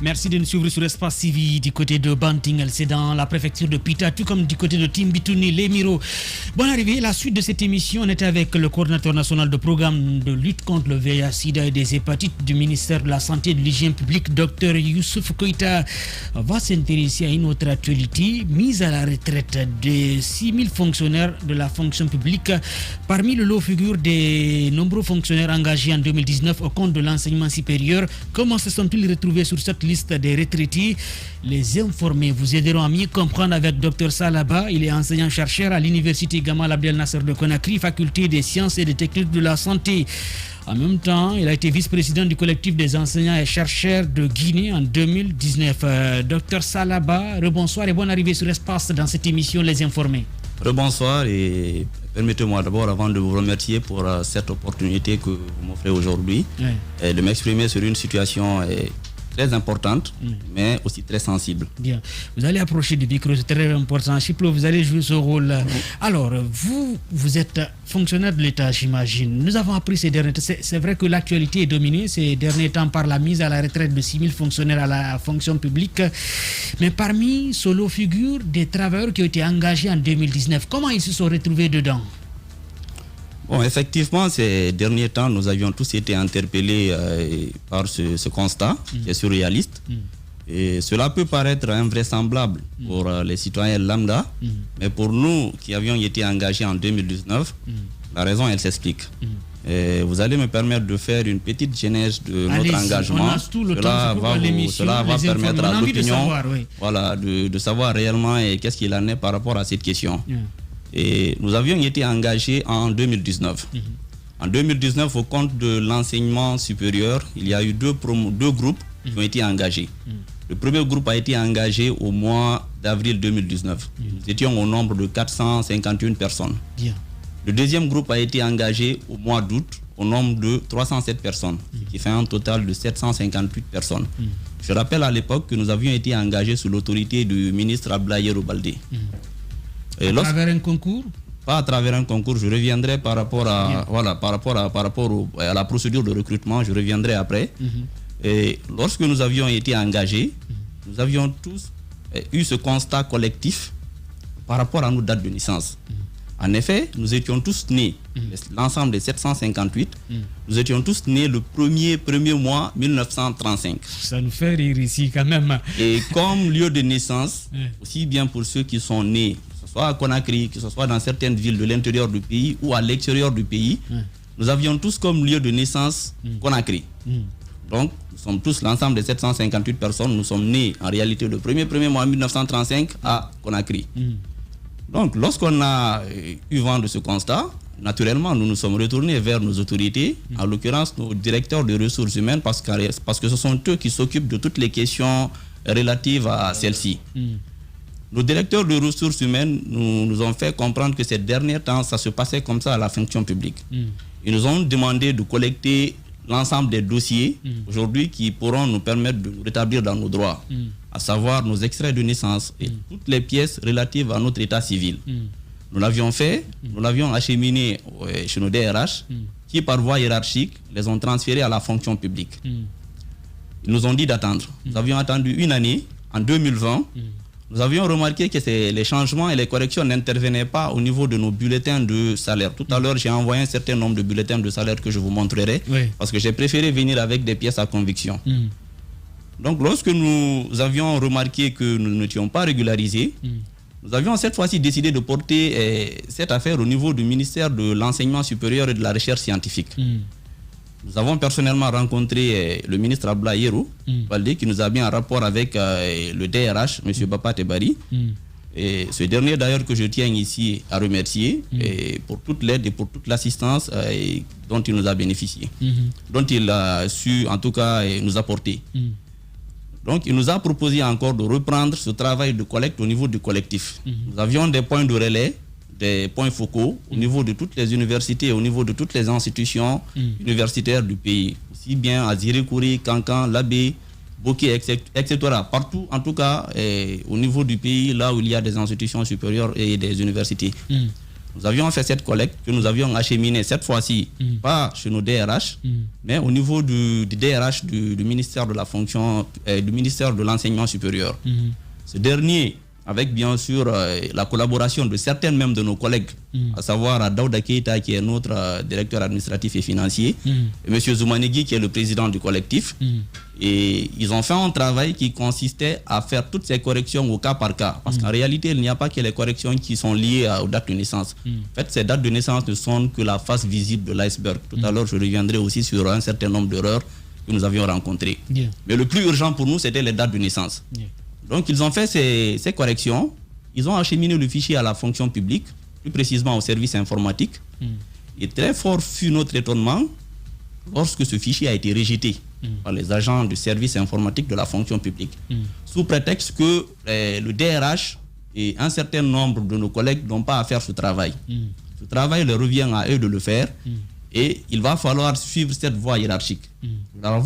Merci de nous suivre sur Espace Civi du côté de Banting, c'est dans la préfecture de Pita, tout comme du côté de Timbitouni, Lemiro. Bonne arrivée, la suite de cette émission, on était avec le coordinateur national de programme de lutte contre le VIH-Sida et des hépatites du ministère de la Santé et de l'Hygiène publique, Dr Youssouf Koïta. On va s'intéresser à une autre actualité, mise à la retraite de 6000 fonctionnaires de la fonction publique. Parmi le lot figure des nombreux fonctionnaires engagés en 2019 au compte de l'enseignement supérieur. Comment se sont-ils retrouvés sur cette liste des retraités? Les informés vous aideront à mieux comprendre avec Dr Salaba. Il est enseignant-chercheur à l'université Gamal Abdel Nasser de Conakry, faculté des sciences et des techniques de la santé. En même temps, il a été vice-président du collectif des enseignants et chercheurs de Guinée en 2019. Dr Salaba, rebonsoir et bonne arrivée sur Espace dans cette émission Les Informés. Rebonsoir et permettez-moi d'abord, avant de vous remercier pour cette opportunité que vous m'offrez aujourd'hui, de m'exprimer sur une situation très importante, mais aussi très sensible. Bien. Vous allez approcher du micro, c'est très important. Chiplo, vous allez jouer ce rôle. Alors, vous êtes fonctionnaire de l'État, j'imagine. Nous avons appris ces derniers temps. C'est vrai que l'actualité est dominée ces derniers temps par la mise à la retraite de 6000 fonctionnaires à la fonction publique. Mais parmi ce lot figure des travailleurs qui ont été engagés en 2019. Comment ils se sont retrouvés dedans? Bon, effectivement, ces derniers temps, nous avions tous été interpellés par ce constat qui est surréaliste. Et cela peut paraître invraisemblable pour les citoyens lambda, mais pour nous qui avions été engagés en 2019, la raison, elle s'explique. Et vous allez me permettre de faire une petite genèse de notre engagement. Cela va permettre à l'opinion de savoir réellement qu'est-ce qu'il en est par rapport à cette question. Et nous avions été engagés en 2019. En 2019, au compte de l'enseignement supérieur, il y a eu deux groupes qui ont été engagés. Le premier groupe a été engagé au mois d'avril 2019. Nous étions au nombre de 451 personnes. Le deuxième groupe a été engagé au mois d'août au nombre de 307 personnes, ce qui fait un total de 758 personnes. Je rappelle à l'époque que nous avions été engagés sous l'autorité du ministre Abdoulaye Baldé. À travers un concours? Pas à travers un concours, je reviendrai par rapport à, à la procédure de recrutement, je reviendrai après. Et lorsque nous avions été engagés, nous avions tous eu ce constat collectif par rapport à nos dates de naissance. En effet, nous étions tous nés, l'ensemble des 758, nous étions tous nés le premier mois 1935. Ça nous fait rire ici quand même. Et comme lieu de naissance, aussi bien pour ceux qui sont nés, que ce soit à Conakry, que ce soit dans certaines villes de l'intérieur du pays ou à l'extérieur du pays, nous avions tous comme lieu de naissance Conakry. Donc, nous sommes tous, l'ensemble des 758 personnes, nous sommes nés en réalité le premier mois 1935 à Conakry. Donc, lorsqu'on a eu vent de ce constat, naturellement, nous nous sommes retournés vers nos autorités, en l'occurrence nos directeurs de ressources humaines, parce que ce sont eux qui s'occupent de toutes les questions relatives à celles-ci. Nos directeurs de ressources humaines nous ont fait comprendre que ces derniers temps, ça se passait comme ça à la fonction publique. Ils nous ont demandé de collecter l'ensemble des dossiers aujourd'hui qui pourront nous permettre de nous rétablir dans nos droits, à savoir nos extraits de naissance et toutes les pièces relatives à notre état civil. Nous l'avions fait, nous l'avions acheminé chez nos DRH qui par voie hiérarchique les ont transférés à la fonction publique. Ils nous ont dit d'attendre. Nous avions attendu une année, en 2020. Nous avions remarqué que les changements et les corrections n'intervenaient pas au niveau de nos bulletins de salaire. Tout à l'heure, j'ai envoyé un certain nombre de bulletins de salaire que je vous montrerai, parce que j'ai préféré venir avec des pièces à conviction. Donc, lorsque nous avions remarqué que nous n'étions pas régularisés, nous avions cette fois-ci décidé de porter cette affaire au niveau du ministère de l'Enseignement supérieur et de la Recherche scientifique. Nous avons personnellement rencontré le ministre Abdoulaye Baldé, qui nous a mis en rapport avec le DRH, M. Bapa Tebari. Et ce dernier d'ailleurs que je tiens ici à remercier pour toute l'aide et pour toute l'assistance dont il nous a bénéficié, dont il a su en tout cas nous apporter. Donc il nous a proposé encore de reprendre ce travail de collecte au niveau du collectif. Nous avions des points de relais, des points focaux au niveau de toutes les universités, au niveau de toutes les institutions universitaires du pays, aussi bien à Zirikouri, Kankan, Labé, Boké, etc. Partout, en tout cas, au niveau du pays, là où il y a des institutions supérieures et des universités. Nous avions fait cette collecte que nous avions acheminée cette fois-ci, pas chez nos DRH, mais au niveau du DRH du ministère de la fonction, du ministère de l'enseignement supérieur. Ce dernier, avec bien sûr la collaboration de certains même de nos collègues, à savoir Daouda Keita qui est notre directeur administratif et financier, et M. Zoumanegui qui est le président du collectif. Et ils ont fait un travail qui consistait à faire toutes ces corrections au cas par cas. Parce qu'en réalité, il n'y a pas que les corrections qui sont liées aux dates de naissance. En fait, ces dates de naissance ne sont que la face visible de l'iceberg. Tout à l'heure, je reviendrai aussi sur un certain nombre d'erreurs que nous avions rencontrées. Mais le plus urgent pour nous, c'était les dates de naissance. Donc, ils ont fait ces corrections. Ils ont acheminé le fichier à la fonction publique, plus précisément au service informatique. Et très fort fut notre étonnement lorsque ce fichier a été rejeté par les agents du service informatique de la fonction publique, sous prétexte que le DRH et un certain nombre de nos collègues n'ont pas à faire ce travail. Ce travail leur revient à eux de le faire et il va falloir suivre cette voie hiérarchique.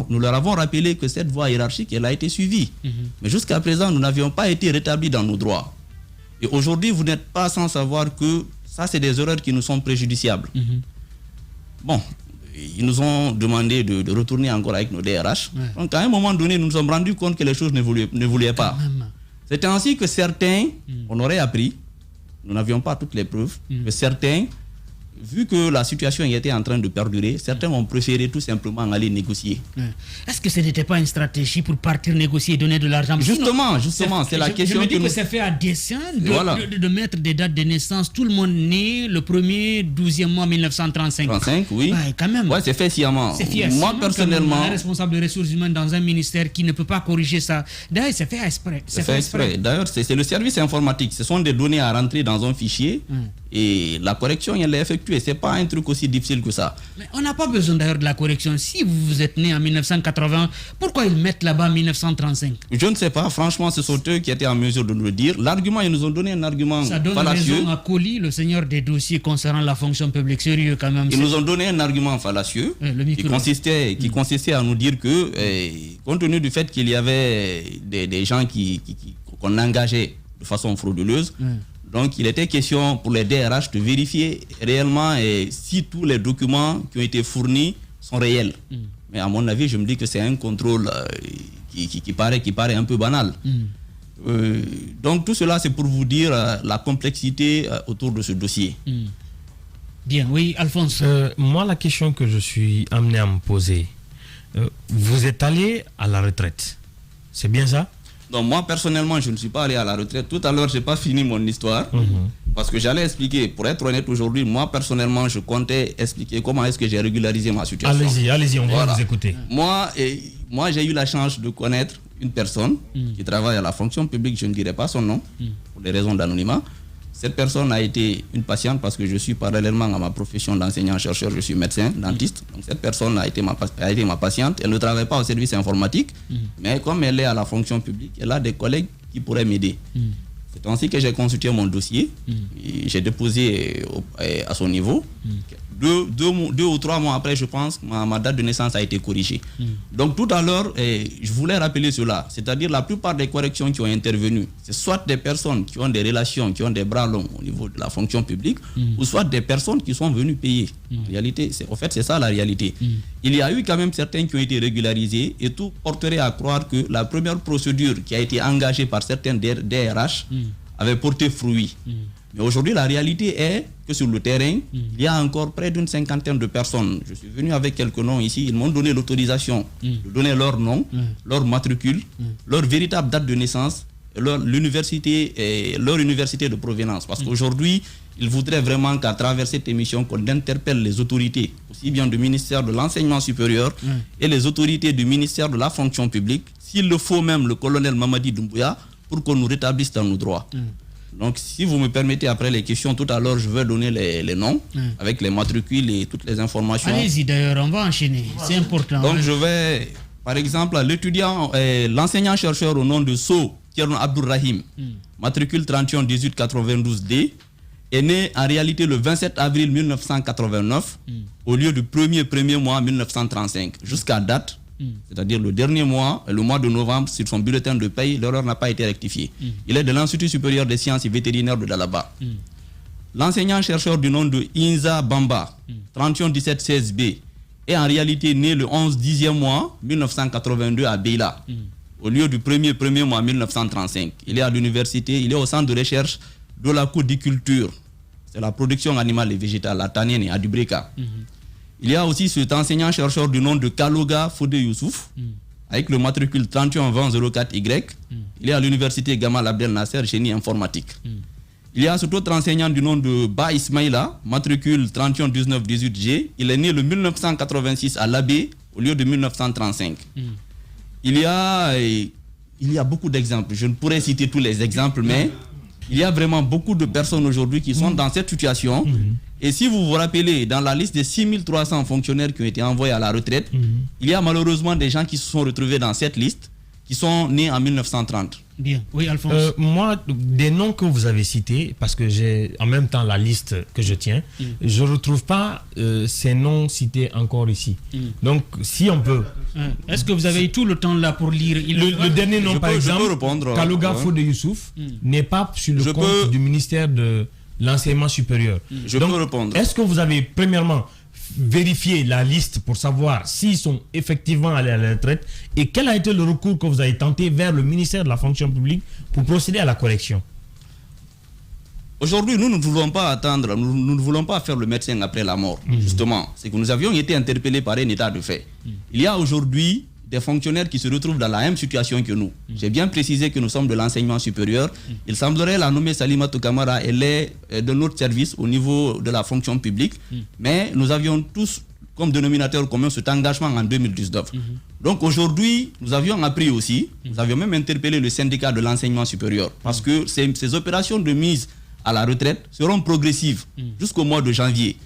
Nous leur avons rappelé que cette voie hiérarchique, elle a été suivie. Mais jusqu'à présent, nous n'avions pas été rétablis dans nos droits. Et aujourd'hui, vous n'êtes pas sans savoir que ça, c'est des erreurs qui nous sont préjudiciables. Bon, ils nous ont demandé de retourner encore avec nos DRH. Donc, à un moment donné, nous nous sommes rendus compte que les choses n'évoluaient pas. C'était ainsi que certains, on aurait appris, nous n'avions pas toutes les preuves, mais certains, vu que la situation était en train de perdurer, certains ont préféré tout simplement aller négocier. Est-ce que ce n'était pas une stratégie pour partir négocier et donner de l'argent? Justement, c'est la question. Je me dis que c'est fait à dessein de mettre des dates de naissance. Tout le monde né le 12e mois 1935. 35, oui. Quand même. Ouais, c'est fait sciemment. Moi, personnellement. Un responsable des ressources humaines dans un ministère qui ne peut pas corriger ça. D'ailleurs, c'est fait exprès. C'est fait exprès. D'ailleurs, c'est le service informatique. Ce sont des données à rentrer dans un fichier. Et la correction, elle est effectuée. Ce n'est pas un truc aussi difficile que ça. Mais on n'a pas besoin d'ailleurs de la correction. Si vous êtes né en 1980, pourquoi ils mettent là-bas 1935? Je ne sais pas. Franchement, ce sont eux qui étaient en mesure de nous le dire. L'argument, ils nous ont donné un argument fallacieux. Ça donne raison à Colli, le seigneur des dossiers concernant la fonction publique. Sérieux quand même. Ils nous ont donné un argument fallacieux qui consistait à nous dire que, compte tenu du fait qu'il y avait des gens qu'on engageait de façon frauduleuse, donc il était question pour les DRH de vérifier réellement si tous les documents qui ont été fournis sont réels. Mais à mon avis, je me dis que c'est un contrôle qui paraît un peu banal. Donc tout cela, c'est pour vous dire la complexité autour de ce dossier. Bien, oui, Alphonse. Moi, la question que je suis amené à me poser, vous êtes allé à la retraite, c'est bien ça? Donc moi, personnellement, je ne suis pas allé à la retraite. Tout à l'heure, je n'ai pas fini mon histoire. Parce que j'allais expliquer, pour être honnête aujourd'hui, moi, personnellement, je comptais expliquer comment est-ce que j'ai régularisé ma situation. Allez-y, on va vous écouter. Moi, j'ai eu la chance de connaître une personne qui travaille à la fonction publique, je ne dirai pas son nom, pour des raisons d'anonymat. Cette personne a été une patiente parce que je suis parallèlement à ma profession d'enseignant-chercheur, je suis médecin, dentiste. Donc cette personne a été ma patiente. Elle ne travaille pas au service informatique, mais comme elle est à la fonction publique, elle a des collègues qui pourraient m'aider. C'est ainsi que j'ai consulté mon dossier. J'ai déposé à son niveau. 2 ou 3 mois après, je pense, ma date de naissance a été corrigée. Donc tout à l'heure, je voulais rappeler cela. C'est-à-dire la plupart des corrections qui ont intervenu, c'est soit des personnes qui ont des relations, qui ont des bras longs au niveau de la fonction publique, ou soit des personnes qui sont venues payer. En réalité, c'est ça la réalité. Il y a eu quand même certains qui ont été régularisés et tout porterait à croire que la première procédure qui a été engagée par certains DRH avait porté fruit. Mais aujourd'hui, la réalité est que sur le terrain, il y a encore près d'une 50aine de personnes. Je suis venu avec quelques noms ici. Ils m'ont donné l'autorisation de donner leur nom, leur matricule, leur véritable date de naissance, et leur université de provenance. Parce qu'aujourd'hui, ils voudraient vraiment qu'à travers cette émission, qu'on interpelle les autorités, aussi bien du ministère de l'Enseignement supérieur et les autorités du ministère de la Fonction publique, s'il le faut même le colonel Mamadi Doumbouya, pour qu'on nous rétablisse dans nos droits. Donc, si vous me permettez, après les questions, tout à l'heure, je vais donner les noms avec les matricules et toutes les informations. Allez-y, d'ailleurs, on va enchaîner. C'est important. Donc, je vais, par exemple, l'enseignant-chercheur au nom de So Kierno Abdourrahim, matricule 31 18 92D, est né en réalité le 27 avril 1989 au lieu du premier mois 1935. Jusqu'à date, c'est-à-dire le dernier mois, le mois de novembre, sur son bulletin de paye, l'erreur n'a pas été rectifiée. Il est de l'Institut supérieur des sciences et vétérinaires de Dalaba. L'enseignant-chercheur du nom de Inza Bamba, 31-17-16B, est en réalité né le 11-10e mois 1982 à Beila, au lieu du premier mois 1935. Il est à l'université, il est au centre de recherche de la codiculture. C'est la production animale et végétale, la Tanienne à Dubreka. Il y a aussi cet enseignant-chercheur du nom de Kaloga Fodé Youssouf, avec le matricule 312004Y. Il est à l'université Gamal Abdel Nasser, génie informatique. Il y a cet autre enseignant du nom de Ba Ismaïla, matricule 311918G. Il est né le 1986 à l'Abbé, au lieu de 1935. Il y a beaucoup d'exemples. Je ne pourrais citer tous les exemples, mais il y a vraiment beaucoup de personnes aujourd'hui qui sont dans cette situation. Et si vous vous rappelez, dans la liste des 6300 fonctionnaires qui ont été envoyés à la retraite, il y a malheureusement des gens qui se sont retrouvés dans cette liste, qui sont nés en 1930. Bien, oui, Alphonse. Moi, des noms que vous avez cités, parce que j'ai en même temps la liste que je tiens, je ne retrouve pas ces noms cités encore ici. Donc, si on peut... Est-ce que vous avez eu tout le temps là pour lire le dernier nom, par exemple, Kaloga Fodé Youssouf, n'est pas sur le compte du ministère de l'enseignement supérieur. Je peux répondre. Est-ce que vous avez premièrement vérifié la liste pour savoir s'ils sont effectivement allés à la retraite et quel a été le recours que vous avez tenté vers le ministère de la fonction publique pour procéder à la correction? Aujourd'hui, nous ne voulons pas attendre, nous ne voulons pas faire le médecin après la mort. Justement, c'est que nous avions été interpellés par un état de fait. Il y a aujourd'hui des fonctionnaires qui se retrouvent dans la même situation que nous. J'ai bien précisé que nous sommes de l'enseignement supérieur. Il semblerait la nommer Salimatou Kamara, elle est de notre service au niveau de la fonction publique. Mais nous avions tous comme dénominateur commun cet engagement en 2019. Donc aujourd'hui, nous avions appris aussi, nous avions même interpellé le syndicat de l'enseignement supérieur parce que ces opérations de mise à la retraite seront progressives jusqu'au mois de janvier.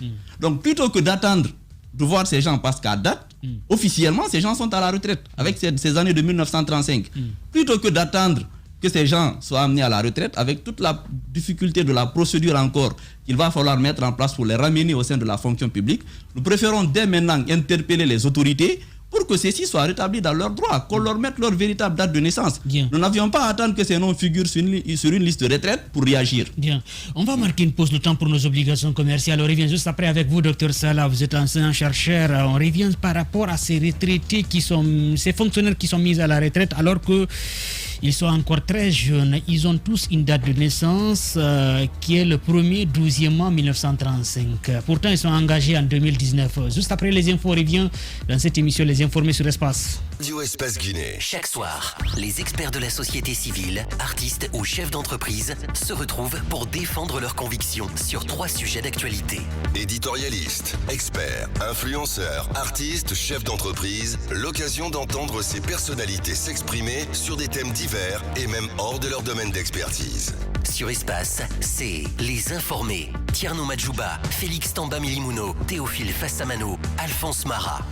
Donc plutôt que d'attendre de voir ces gens, parce qu'à date, officiellement, ces gens sont à la retraite avec ces années de 1935. Plutôt que d'attendre que ces gens soient amenés à la retraite avec toute la difficulté de la procédure encore qu'il va falloir mettre en place pour les ramener au sein de la fonction publique, nous préférons dès maintenant interpeller les autorités pour que ceux-ci soient rétablis dans leurs droits, qu'on leur mette leur véritable date de naissance. Bien. Nous n'avions pas à attendre que ces noms figurent sur une liste de retraite pour réagir. Bien. On va marquer une pause de temps pour nos obligations commerciales. On revient juste après avec vous, Dr Salah. Vous êtes enseignant-chercheur. On revient par rapport à ces retraités ces fonctionnaires qui sont mis à la retraite alors que ils sont encore très jeunes. Ils ont tous une date de naissance qui est le 1er 12e mois 1935. Pourtant, ils sont engagés en 2019. Juste après les infos, on revient dans cette émission Les Informés sur Espace. Radio Espace Guinée. Chaque soir, les experts de la société civile, artistes ou chefs d'entreprise se retrouvent pour défendre leurs convictions sur 3 sujets d'actualité. Éditorialistes, experts, influenceurs, artistes, chefs d'entreprise, l'occasion d'entendre ces personnalités s'exprimer sur des thèmes divers et même hors de leur domaine d'expertise. Sur Espace, c'est Les Informés. Tierno Madjouba, Félix Tamba Milimuno, Théophile Fassamano, Alphonse Marat.